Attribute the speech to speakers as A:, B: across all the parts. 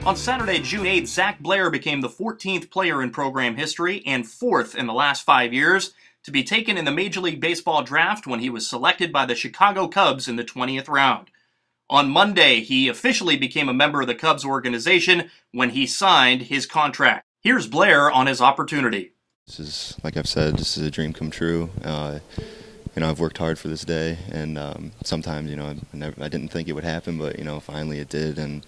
A: On Saturday, June 8th, Zak Blair became the 14th player in program history and 4th in the last 5 years to be taken in the Major League Baseball draft when he was selected by the Chicago Cubs in the 20th round. On Monday, he officially became a member of the Cubs organization when he signed his contract. Here's Blair on his opportunity.
B: This is, like I've said, this is a dream come true. I've worked hard for this day, and sometimes, I didn't think it would happen, but, finally it did, and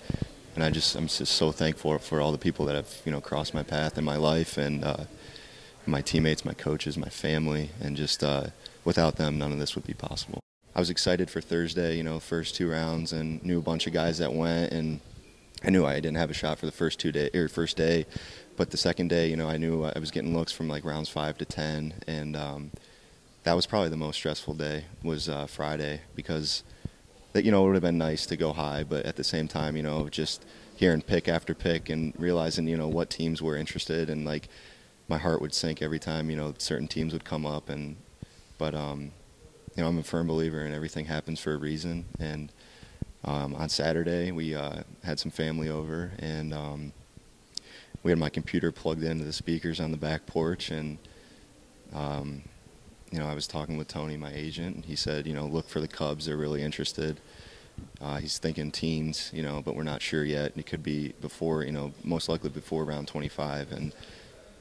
B: I'm just so thankful for all the people that have, crossed my path in my life, and my teammates, my coaches, my family, and just without them, none of this would be possible. I was excited for Thursday, first 2 rounds, and knew a bunch of guys that went, and I knew I didn't have a shot for the first day, but the second day, I knew I was getting looks from like rounds 5 to 10, and that was probably the most stressful day, was Friday, because it would have been nice to go high, but at the same time, just hearing pick after pick and realizing, what teams were interested, and like my heart would sink every time, certain teams would come up, but I'm a firm believer in everything happens for a reason, and on Saturday we had some family over, and we had my computer plugged into the speakers on the back porch, and I was talking with Tony, my agent, and he said, look for the Cubs, they're really interested. He's thinking teens, but we're not sure yet. It could be before, most likely before round 25, and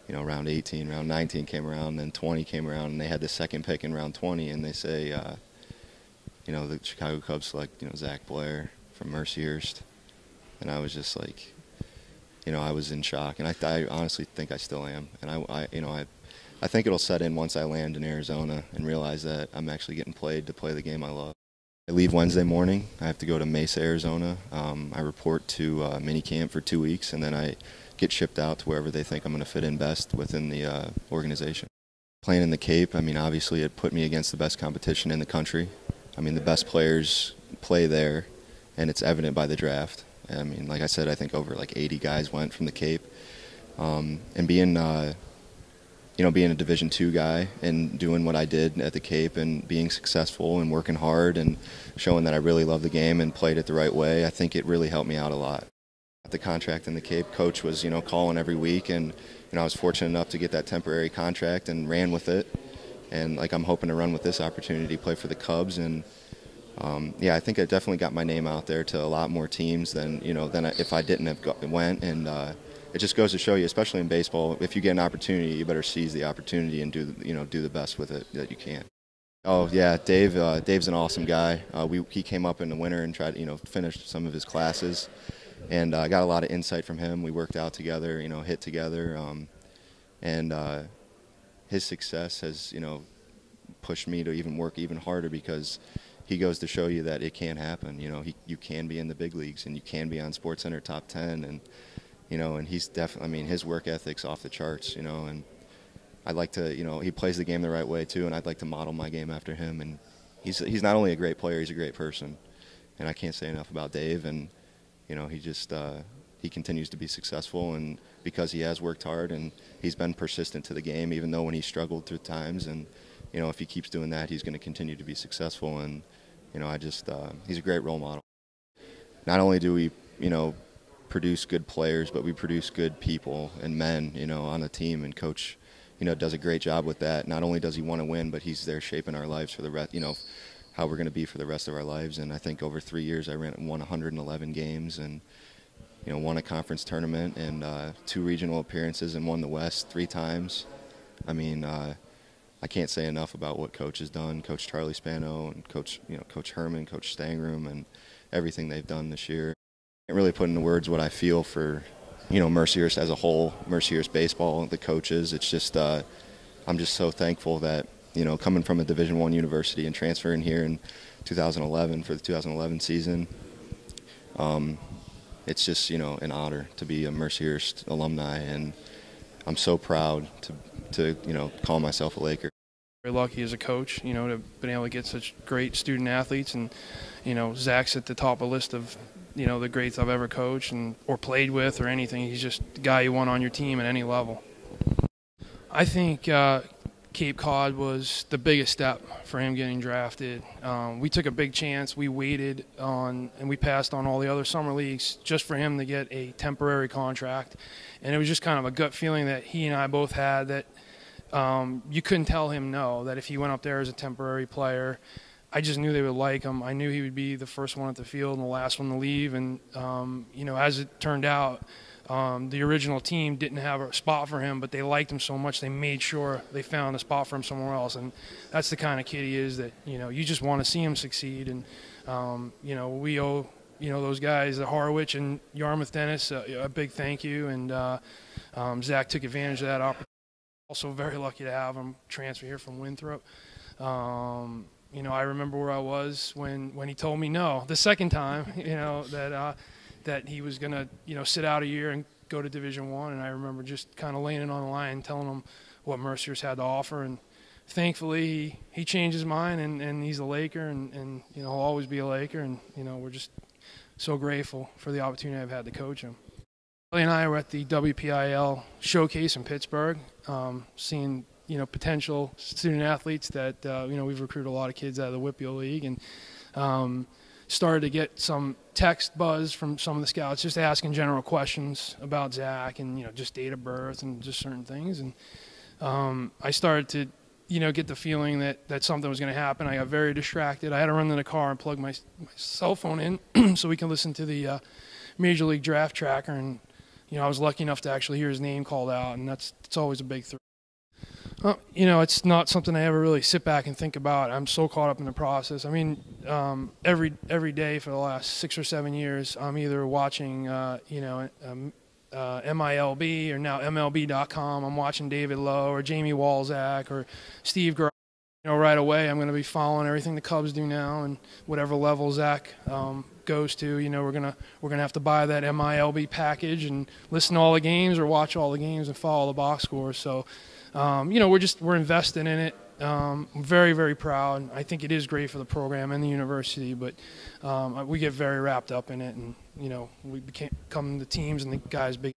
B: round 18, round 19 came around, then 20 came around, and they had the second pick in round 20, and they say, the Chicago Cubs select, Zak Blair from Mercyhurst, and I was just like, I was in shock, and I honestly think I still am, and I think it'll set in once I land in Arizona and realize that I'm actually getting paid to play the game I love. I leave Wednesday morning. I have to go to Mesa, Arizona. I report to minicamp for 2 weeks, and then I get shipped out to wherever they think I'm going to fit in best within the organization. Playing in the Cape, obviously it put me against the best competition in the country. The best players play there, and it's evident by the draft. Like I said, I think over like 80 guys went from the Cape. And being a Division II guy and doing what I did at the Cape and being successful and working hard and showing that I really love the game and played it the right way, I think it really helped me out a lot. The contract in the Cape, coach was, calling every week, and I was fortunate enough to get that temporary contract and ran with it. And I'm hoping to run with this opportunity, play for the Cubs, and I think I definitely got my name out there to a lot more teams than if I didn't have went. And it just goes to show you, especially in baseball, if you get an opportunity, you better seize the opportunity and do the best with it that you can. Oh yeah, Dave's an awesome guy. He came up in the winter and tried to finish some of his classes, and I got a lot of insight from him. We worked out together, hit together, and his success has pushed me to even work even harder, because he goes to show you that it can happen. You can be in the big leagues, and you can be on SportsCenter top 10, and and he's definitely, his work ethic's off the charts, and I'd like to, he plays the game the right way too, and I'd like to model my game after him. And he's not only a great player, he's a great person, and I can't say enough about Dave. And he continues to be successful, and because he has worked hard and he's been persistent to the game, even though when he struggled through times, and if he keeps doing that, he's going to continue to be successful. And he's a great role model. Not only do we produce good players, but we produce good people and men on the team, and coach does a great job with that. Not only does he want to win, but he's there shaping our lives for the rest, how we're going to be for the rest of our lives. And I think over 3 years I won 111 games, and won a conference tournament, and 2 regional appearances, and won the West 3 times. I can't say enough about what Coach has done, Coach Charlie Spano, and Coach Herman, Coach Stangroom, and everything they've done this year. I can't really put into words what I feel for Mercyhurst as a whole, Mercyhurst baseball, the coaches. It's just I'm just so thankful that coming from a Division I university and transferring here in 2011 for the 2011 season, it's just an honor to be a Mercyhurst alumni, and I'm so proud to call myself a Laker.
C: Very lucky as a coach, to have been able to get such great student athletes, and Zak's at the top of the list of the greats I've ever coached or played with or anything. He's just the guy you want on your team at any level. I think Cape Cod was the biggest step for him getting drafted. We took a big chance. We waited on, and we passed on all the other summer leagues just for him to get a temporary contract. And it was just kind of a gut feeling that he and I both had that you couldn't tell him no, that if he went up there as a temporary player, I just knew they would like him. I knew he would be the first one at the field and the last one to leave. And, as it turned out, the original team didn't have a spot for him, but they liked him so much they made sure they found a spot for him somewhere else. And that's the kind of kid he is that, you just want to see him succeed. And, we owe, those guys at Harwich and Yarmouth Dennis a big thank you. And Zach took advantage of that opportunity. Also very lucky to have him transfer here from Winthrop. I remember where I was when he told me no the second time, that he was going to, sit out a year and go to Division I. And I remember just kind of laying it on the line and telling him what Mercyhurst had to offer. And thankfully, he changed his mind, and he's a Laker, and he'll always be a Laker. And, we're just so grateful for the opportunity I've had to coach him. Billy and I were at the WPIL showcase in Pittsburgh, seeing potential student athletes that we've recruited a lot of kids out of the Whitfield League, and started to get some text buzz from some of the scouts just asking general questions about Zach and just date of birth and just certain things. And I started to get the feeling that something was going to happen. I got very distracted. I had to run in the car and plug my cell phone in so we can listen to the Major League Draft tracker. And I was lucky enough to actually hear his name called out, and it's always a big thrill. It's not something I ever really sit back and think about. I'm so caught up in the process. I mean, every day for the last 6 or 7 years, I'm either watching, MILB or now MLB.com. I'm watching David Lowe or Jamie Walzak or Steve Gr. Right away, I'm going to be following everything the Cubs do now, and whatever level Zach goes to, we're gonna have to buy that MILB package and listen to all the games or watch all the games and follow the box scores. So. We're invested in it. I'm very, very proud. I think it is great for the program and the university, but we get very wrapped up in it, and we become the teams and the guys' big